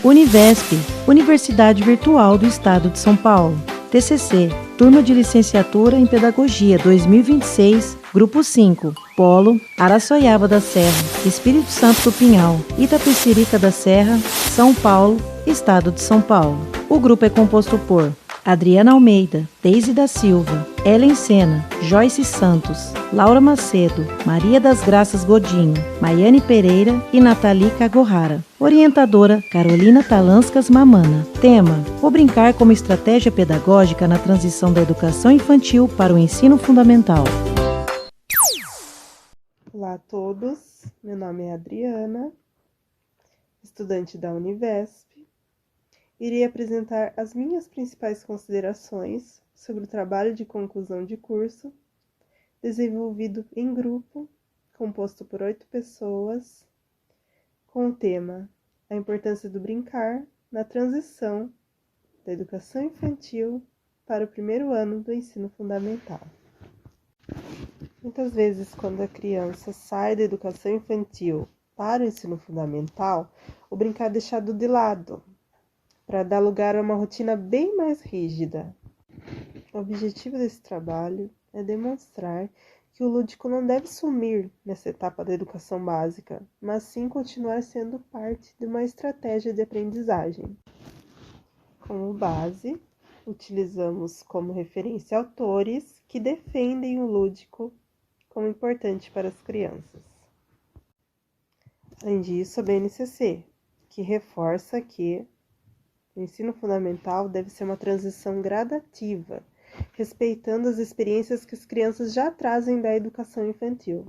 Univesp, Universidade Virtual do Estado de São Paulo. TCC, Turma de Licenciatura em Pedagogia 2026, Grupo 5, Polo, Araçoiaba da Serra, Espírito Santo do Pinhal, Itapecerica da Serra, São Paulo, Estado de São Paulo. O grupo é composto por Adriana Almeida, Deise da Silva, Ellen Sena, Joyce Santos, Laura Macedo, Maria das Graças Godinho, Maiane Pereira e Nathalie Kagorrara. Orientadora, Carolina Talanskas Mamana. Tema: o brincar como estratégia pedagógica na transição da educação infantil para o ensino fundamental. Olá a todos, meu nome é Adriana, estudante da Univesp. Irei apresentar as minhas principais considerações sobre o trabalho de conclusão de curso, desenvolvido em grupo, composto por 8 pessoas, com o tema A importância do brincar na transição da educação infantil para o primeiro ano do ensino fundamental. Muitas vezes, quando a criança sai da educação infantil para o ensino fundamental, o brincar é deixado de lado, para dar lugar a uma rotina bem mais rígida. O objetivo desse trabalho é demonstrar que o lúdico não deve sumir nessa etapa da educação básica, mas sim continuar sendo parte de uma estratégia de aprendizagem. Como base, utilizamos como referência autores que defendem o lúdico como importante para as crianças. Além disso, a BNCC, que reforça que o ensino fundamental deve ser uma transição gradativa, respeitando as experiências que as crianças já trazem da educação infantil.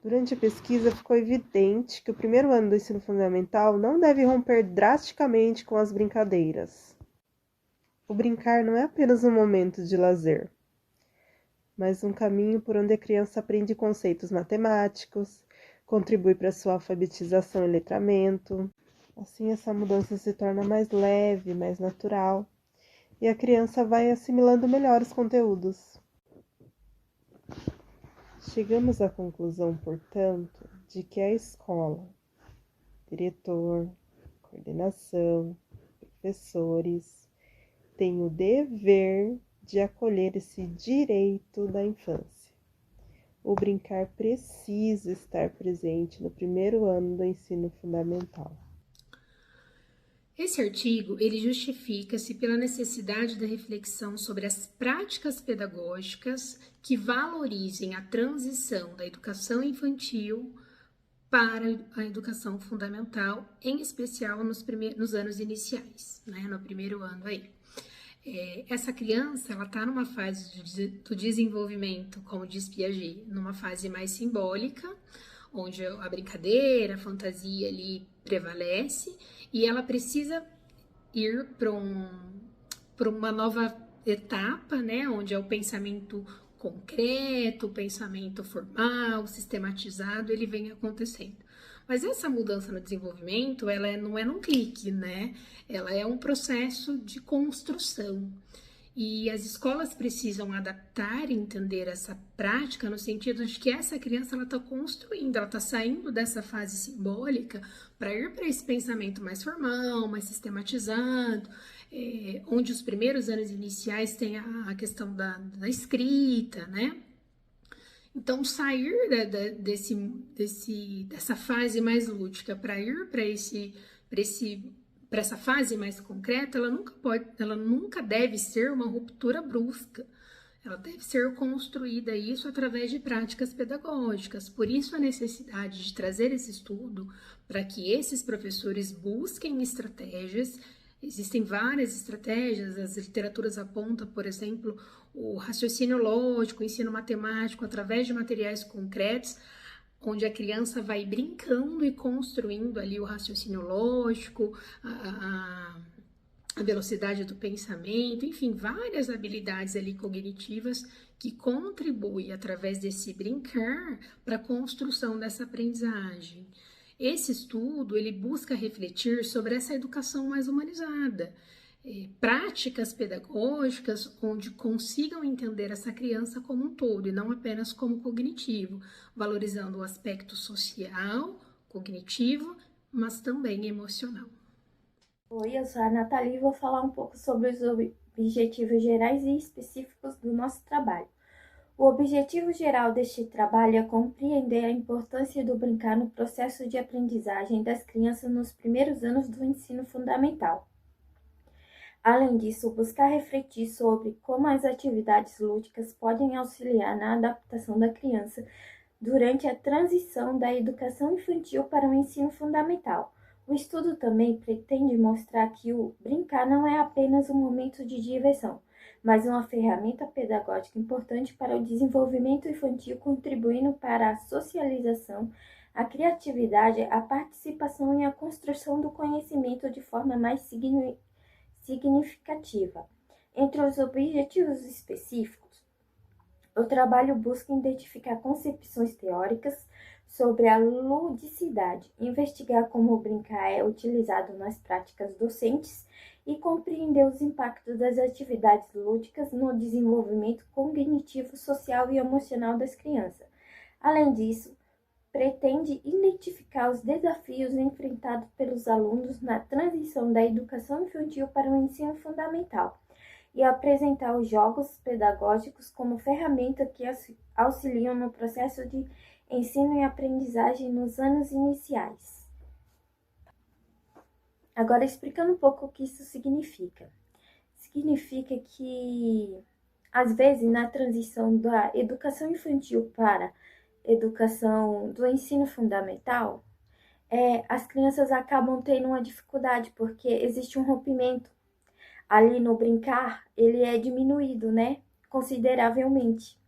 Durante a pesquisa, ficou evidente que o primeiro ano do ensino fundamental não deve romper drasticamente com as brincadeiras. O brincar não é apenas um momento de lazer, mas um caminho por onde a criança aprende conceitos matemáticos, contribui para a sua alfabetização e letramento. Assim, essa mudança se torna mais leve, mais natural, e a criança vai assimilando melhor os conteúdos. Chegamos à conclusão, portanto, de que a escola, diretor, coordenação, professores, têm o dever de acolher esse direito da infância. O brincar precisa estar presente no primeiro ano do ensino fundamental. Esse artigo, ele justifica-se pela necessidade da reflexão sobre as práticas pedagógicas que valorizem a transição da educação infantil para a educação fundamental, em especial nos anos iniciais, né, no primeiro ano aí. Essa criança, ela está numa fase do desenvolvimento, como diz Piaget, numa fase mais simbólica, onde a brincadeira, a fantasia ali prevalece, e ela precisa ir para uma nova etapa, né, onde é o pensamento concreto, o pensamento formal, sistematizado, ele vem acontecendo. Mas essa mudança no desenvolvimento, ela não é num clique, né? Ela é um processo de construção. E as escolas precisam adaptar e entender essa prática no sentido de que essa criança ela está construindo, ela está saindo dessa fase simbólica para ir para esse pensamento mais formal, mais sistematizado, onde os primeiros anos iniciais tem a questão da escrita, né? Então, sair dessa fase mais lúdica para ir para essa fase mais concreta, ela nunca deve ser uma ruptura brusca. Ela deve ser construída isso através de práticas pedagógicas. Por isso a necessidade de trazer esse estudo para que esses professores busquem estratégias. Existem várias estratégias, as literaturas apontam, por exemplo, o raciocínio lógico, o ensino matemático, através de materiais concretos, onde a criança vai brincando e construindo ali o raciocínio lógico, a velocidade do pensamento, enfim, várias habilidades ali cognitivas que contribuem através desse brincar para a construção dessa aprendizagem. Esse estudo, ele busca refletir sobre essa educação mais humanizada, práticas pedagógicas onde consigam entender essa criança como um todo e não apenas como cognitivo, valorizando o aspecto social, cognitivo, mas também emocional. Oi, eu sou a Nathalie e vou falar um pouco sobre os objetivos gerais e específicos do nosso trabalho. O objetivo geral deste trabalho é compreender a importância do brincar no processo de aprendizagem das crianças nos primeiros anos do ensino fundamental. Além disso, buscar refletir sobre como as atividades lúdicas podem auxiliar na adaptação da criança durante a transição da educação infantil para o ensino fundamental. O estudo também pretende mostrar que o brincar não é apenas um momento de diversão, mas uma ferramenta pedagógica importante para o desenvolvimento infantil, contribuindo para a socialização, a criatividade, a participação e a construção do conhecimento de forma mais significativa. Entre os objetivos específicos, o trabalho busca identificar concepções teóricas sobre a ludicidade, investigar como o brincar é utilizado nas práticas docentes e compreender os impactos das atividades lúdicas no desenvolvimento cognitivo, social e emocional das crianças. Além disso, pretende identificar os desafios enfrentados pelos alunos na transição da educação infantil para o ensino fundamental e apresentar os jogos pedagógicos como ferramenta que auxiliam no processo de ensino e aprendizagem nos anos iniciais. Agora, explicando um pouco o que isso significa. Significa que, às vezes, na transição da educação infantil para educação do ensino fundamental, as crianças acabam tendo uma dificuldade, porque existe um rompimento. Ali no brincar, ele é diminuído, né? Consideravelmente.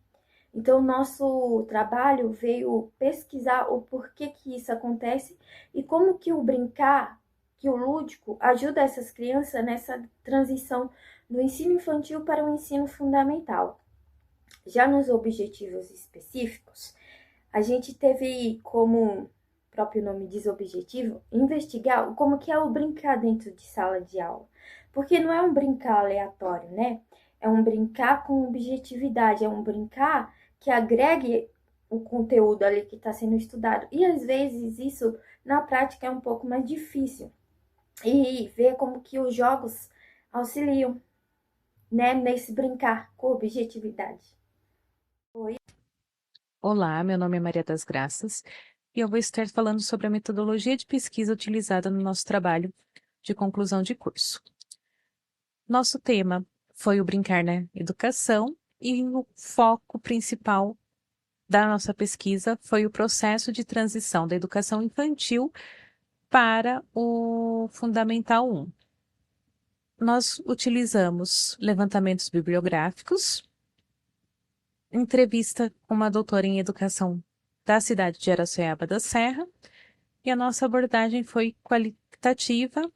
Então, o nosso trabalho veio pesquisar o porquê que isso acontece e como que o brincar, que o lúdico, ajuda essas crianças nessa transição do ensino infantil para o ensino fundamental. Já nos objetivos específicos, a gente teve como o próprio nome diz objetivo, investigar como que é o brincar dentro de sala de aula. Porque não é um brincar aleatório, né? É um brincar com objetividade, é um brincar que agregue o conteúdo ali que está sendo estudado. E às vezes isso na prática é um pouco mais difícil. E ver como que os jogos auxiliam, né, nesse brincar com objetividade. Olá, meu nome é Maria das Graças e eu vou estar falando sobre a metodologia de pesquisa utilizada no nosso trabalho de conclusão de curso. Nosso tema foi o brincar na educação e o foco principal da nossa pesquisa foi o processo de transição da educação infantil para o Fundamental 1. Nós utilizamos levantamentos bibliográficos, entrevista com uma doutora em educação da cidade de Araçoiaba da Serra, e a nossa abordagem foi qualitativa,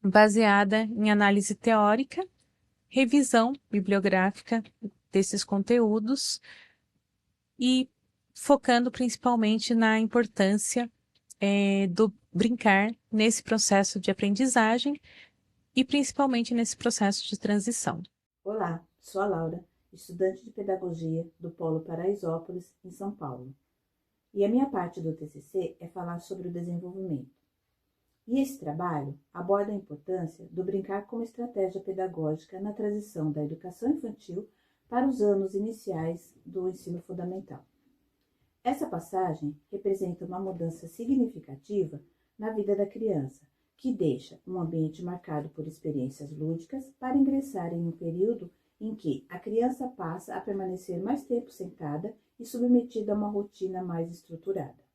baseada em análise teórica, revisão bibliográfica desses conteúdos e focando principalmente na importância do brincar nesse processo de aprendizagem e principalmente nesse processo de transição. Olá, sou a Laura, estudante de Pedagogia do Polo Paraisópolis, em São Paulo. E a minha parte do TCC é falar sobre o desenvolvimento. E esse trabalho aborda a importância do brincar como estratégia pedagógica na transição da educação infantil para os anos iniciais do ensino fundamental. Essa passagem representa uma mudança significativa na vida da criança, que deixa um ambiente marcado por experiências lúdicas para ingressar em um período em que a criança passa a permanecer mais tempo sentada e submetida a uma rotina mais estruturada.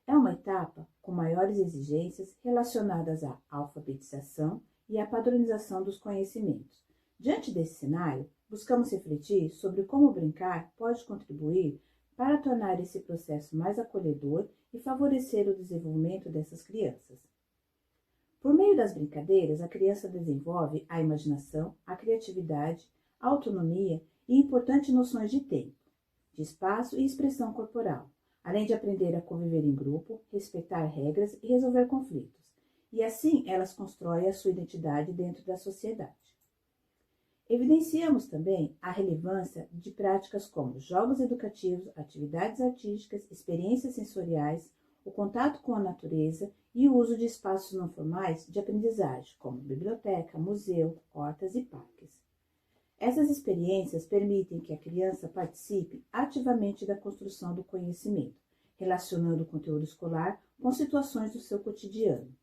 É uma etapa com maiores exigências relacionadas à alfabetização e à padronização dos conhecimentos. Diante desse cenário, buscamos refletir sobre como o brincar pode contribuir para tornar esse processo mais acolhedor e favorecer o desenvolvimento dessas crianças. Por meio das brincadeiras, a criança desenvolve a imaginação, a criatividade, a autonomia e importantes noções de tempo, de espaço e expressão corporal, além de aprender a conviver em grupo, respeitar regras e resolver conflitos. E assim elas constroem a sua identidade dentro da sociedade. Evidenciamos também a relevância de práticas como jogos educativos, atividades artísticas, experiências sensoriais, o contato com a natureza e o uso de espaços não formais de aprendizagem, como biblioteca, museu, hortas e parques. Essas experiências permitem que a criança participe ativamente da construção do conhecimento, relacionando o conteúdo escolar com situações do seu cotidiano.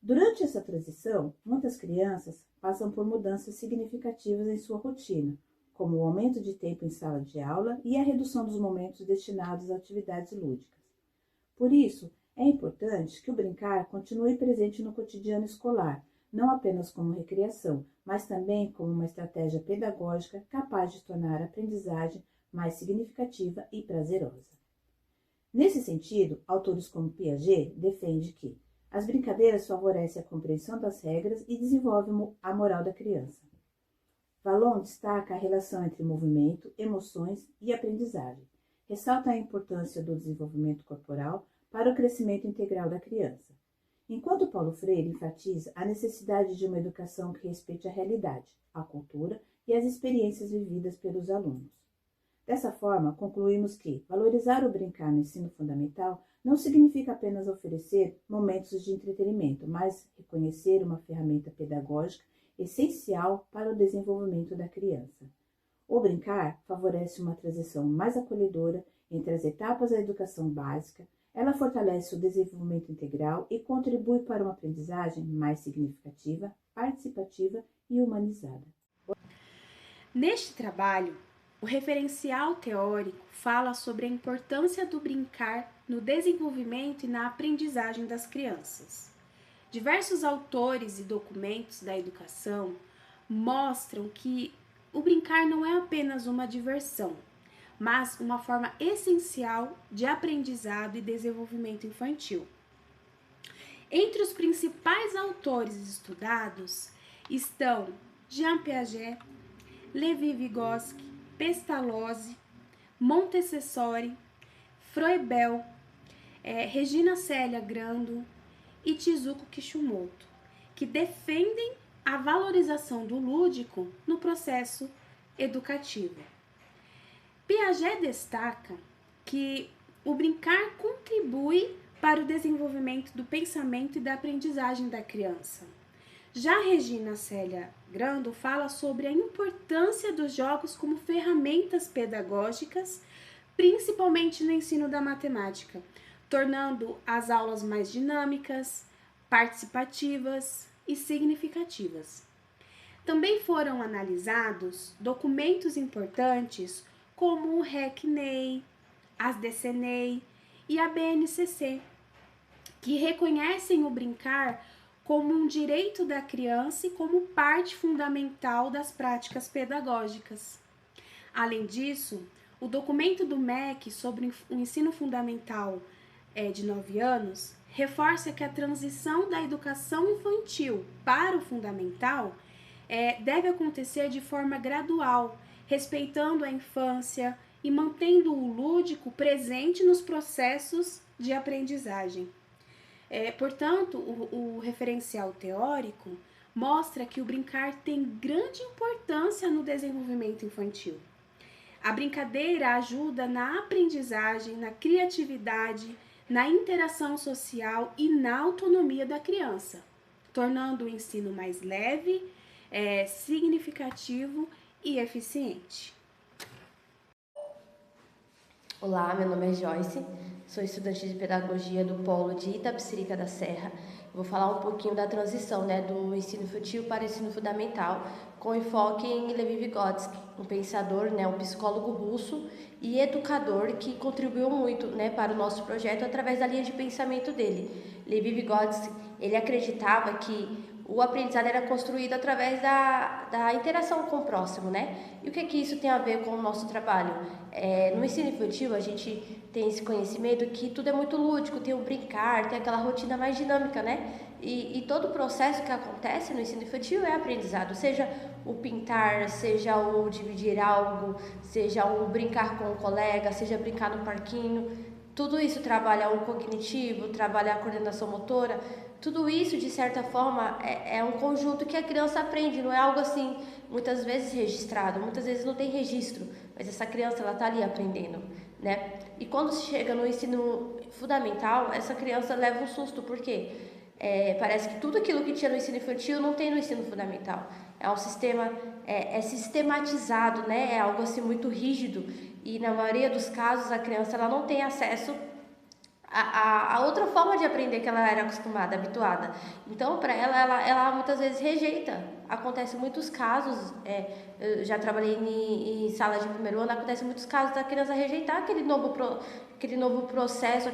Durante essa transição, muitas crianças passam por mudanças significativas em sua rotina, como o aumento de tempo em sala de aula e a redução dos momentos destinados a atividades lúdicas. Por isso, é importante que o brincar continue presente no cotidiano escolar, não apenas como recreação, mas também como uma estratégia pedagógica capaz de tornar a aprendizagem mais significativa e prazerosa. Nesse sentido, autores como Piaget defendem que as brincadeiras favorecem a compreensão das regras e desenvolvem a moral da criança. Vallon destaca a relação entre movimento, emoções e aprendizagem. Ressalta a importância do desenvolvimento corporal para o crescimento integral da criança. Enquanto Paulo Freire enfatiza a necessidade de uma educação que respeite a realidade, a cultura e as experiências vividas pelos alunos. Dessa forma, concluímos que valorizar o brincar no ensino fundamental não significa apenas oferecer momentos de entretenimento, mas reconhecer uma ferramenta pedagógica essencial para o desenvolvimento da criança. O brincar favorece uma transição mais acolhedora entre as etapas da educação básica, ela fortalece o desenvolvimento integral e contribui para uma aprendizagem mais significativa, participativa e humanizada. Neste trabalho, o referencial teórico fala sobre a importância do brincar no desenvolvimento e na aprendizagem das crianças. Diversos autores e documentos da educação mostram que o brincar não é apenas uma diversão, mas uma forma essencial de aprendizado e desenvolvimento infantil. Entre os principais autores estudados estão Jean Piaget, Levi-Vygotsky, Pestalozzi, Montessori, Froebel, Regina Célia Grando e Shizuko Kishimoto, que defendem a valorização do lúdico no processo educativo. Piaget destaca que o brincar contribui para o desenvolvimento do pensamento e da aprendizagem da criança. Já Regina Célia Grando fala sobre a importância dos jogos como ferramentas pedagógicas, principalmente no ensino da matemática, tornando as aulas mais dinâmicas, participativas e significativas. Também foram analisados documentos importantes como o REC-NEI, as DCNEI e a BNCC, que reconhecem o brincar como um direito da criança e como parte fundamental das práticas pedagógicas. Além disso, o documento do MEC sobre o ensino fundamental de 9 anos reforça que a transição da educação infantil para o fundamental deve acontecer de forma gradual, respeitando a infância e mantendo o lúdico presente nos processos de aprendizagem. Portanto, o referencial teórico mostra que o brincar tem grande importância no desenvolvimento infantil. A brincadeira ajuda na aprendizagem, na criatividade, na interação social e na autonomia da criança, tornando o ensino mais leve, significativo e eficiente. Olá, meu nome é Joyce, sou estudante de Pedagogia do Polo de Itapecerica da Serra. Vou falar um pouquinho da transição do ensino infantil para o ensino fundamental, com enfoque em Levi-Vygotsky, um pensador, um psicólogo russo e educador que contribuiu muito para o nosso projeto através da linha de pensamento dele. Levi-Vygotsky, ele acreditava que o aprendizado era construído através da interação com o próximo, E o que isso tem a ver com o nosso trabalho? No ensino infantil, a gente tem esse conhecimento que tudo é muito lúdico, tem o brincar, tem aquela rotina mais dinâmica, E todo o processo que acontece no ensino infantil é aprendizado, seja o pintar, seja o dividir algo, seja o brincar com um colega, seja brincar no parquinho. Tudo isso trabalha o cognitivo, trabalha a coordenação motora. Tudo isso, de certa forma, é um conjunto que a criança aprende, não é algo assim, muitas vezes registrado, muitas vezes não tem registro, mas essa criança, ela está ali aprendendo. né? E quando chega no ensino fundamental, essa criança leva um susto, porque parece que tudo aquilo que tinha no ensino infantil não tem no ensino fundamental. É um sistema sistematizado, né? É algo assim muito rígido, e na maioria dos casos a criança ela não tem acesso a outra forma de aprender que ela era acostumada, habituada. Então, para ela muitas vezes rejeita. Acontece muitos casos, eu já trabalhei em sala de primeiro ano, acontece muitos casos da criança rejeitar aquele novo processo,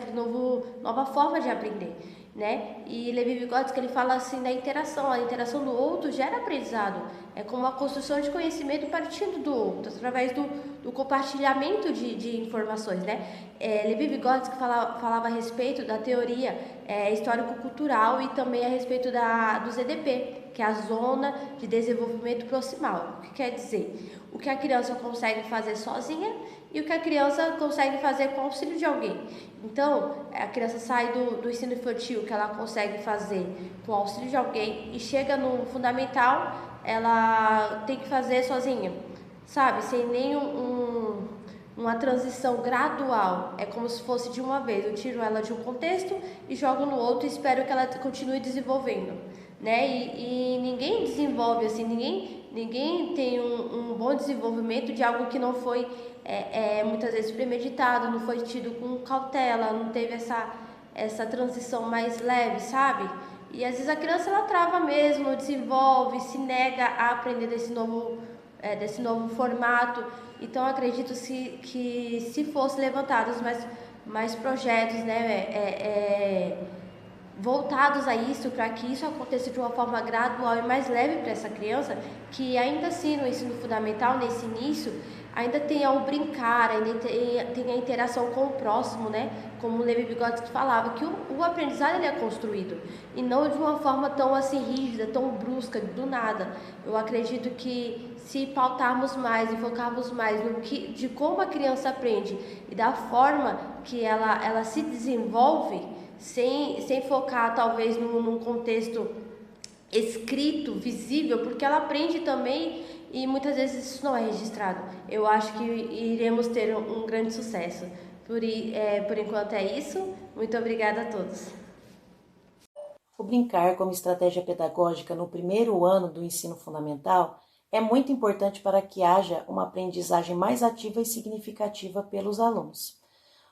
nova forma de aprender, né? E Levi-Vygotsky, ele fala assim da interação. A interação do outro gera aprendizado. É como a construção de conhecimento partindo do outro, através do compartilhamento de informações, né? Levi-Vygotsky falava a respeito da teoria histórico-cultural e também a respeito do ZDP, que é a Zona de Desenvolvimento Proximal. O que quer dizer? O que a criança consegue fazer sozinha e o que a criança consegue fazer com o auxílio de alguém. Então, a criança sai do ensino infantil, que ela consegue fazer com o auxílio de alguém, e chega no fundamental, ela tem que fazer sozinha, sabe? Sem uma transição gradual. É como se fosse de uma vez. Eu tiro ela de um contexto e jogo no outro e espero que ela continue desenvolvendo, né? E ninguém desenvolve assim, ninguém tem um bom desenvolvimento de algo que não foi muitas vezes premeditado, não foi tido com cautela, não teve essa transição mais leve, sabe? E às vezes a criança ela trava mesmo, não desenvolve, se nega a aprender desse novo formato. Então acredito que se fosse levantados mais projetos, né, voltados a isso, para que isso aconteça de uma forma gradual e mais leve para essa criança, que ainda assim no ensino fundamental, nesse início, ainda tenha o brincar, ainda tenha a interação com o próximo, né? Como o Levi-Vygotsky falava, que o aprendizado ele é construído, e não de uma forma tão assim rígida, tão brusca, do nada. Eu acredito que se pautarmos mais e focarmos mais de como a criança aprende e da forma que ela se desenvolve, sem focar talvez num contexto escrito, visível, porque ela aprende também e muitas vezes isso não é registrado. Eu acho que iremos ter um grande sucesso. Por enquanto é isso. Muito obrigada a todos. O brincar como estratégia pedagógica no primeiro ano do ensino fundamental é muito importante para que haja uma aprendizagem mais ativa e significativa pelos alunos.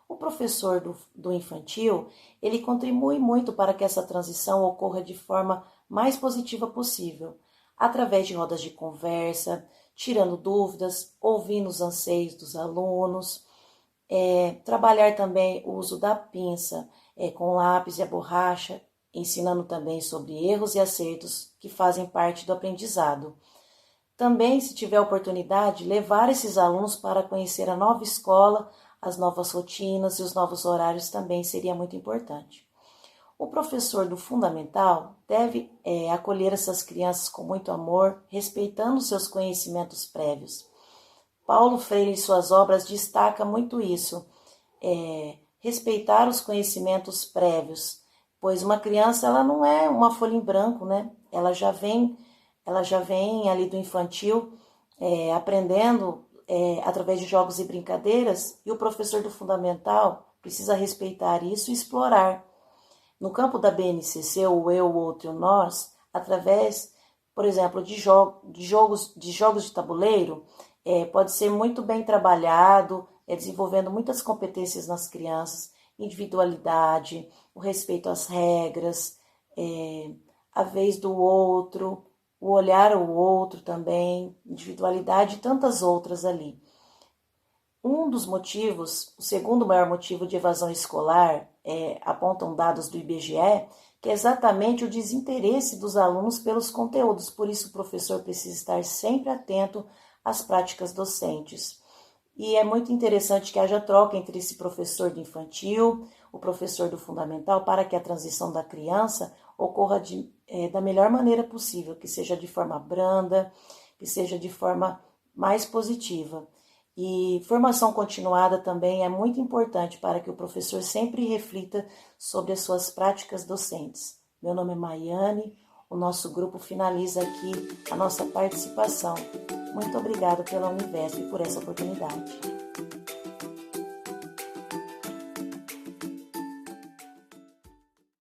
O professor do infantil, ele contribui muito para que essa transição ocorra de forma mais positiva possível, através de rodas de conversa, tirando dúvidas, ouvindo os anseios dos alunos, trabalhar também o uso da pinça com o lápis e a borracha, ensinando também sobre erros e acertos que fazem parte do aprendizado. Também, se tiver oportunidade, levar esses alunos para conhecer a nova escola, as novas rotinas e os novos horários também seria muito importante. O professor do fundamental deve acolher essas crianças com muito amor, respeitando seus conhecimentos prévios. Paulo Freire, em suas obras, destaca muito isso, respeitar os conhecimentos prévios, pois uma criança ela não é uma folha em branco, né? Ela já vem ali do infantil aprendendo através de jogos e brincadeiras, e o professor do fundamental precisa respeitar isso e explorar. No campo da BNCC, o eu, o outro e o nós, através, por exemplo, de jogos de tabuleiro, pode ser muito bem trabalhado, desenvolvendo muitas competências nas crianças, individualidade, o respeito às regras, a vez do outro, o olhar ao outro também, individualidade e tantas outras ali. Um dos motivos, o segundo maior motivo de evasão escolar, apontam dados do IBGE, que é exatamente o desinteresse dos alunos pelos conteúdos. Por isso o professor precisa estar sempre atento às práticas docentes. E é muito interessante que haja troca entre esse professor do infantil, o professor do fundamental, para que a transição da criança ocorra da melhor maneira possível, que seja de forma branda, que seja de forma mais positiva. E formação continuada também é muito importante para que o professor sempre reflita sobre as suas práticas docentes. Meu nome é Maiane, o nosso grupo finaliza aqui a nossa participação. Muito obrigada pela Univesp e por essa oportunidade.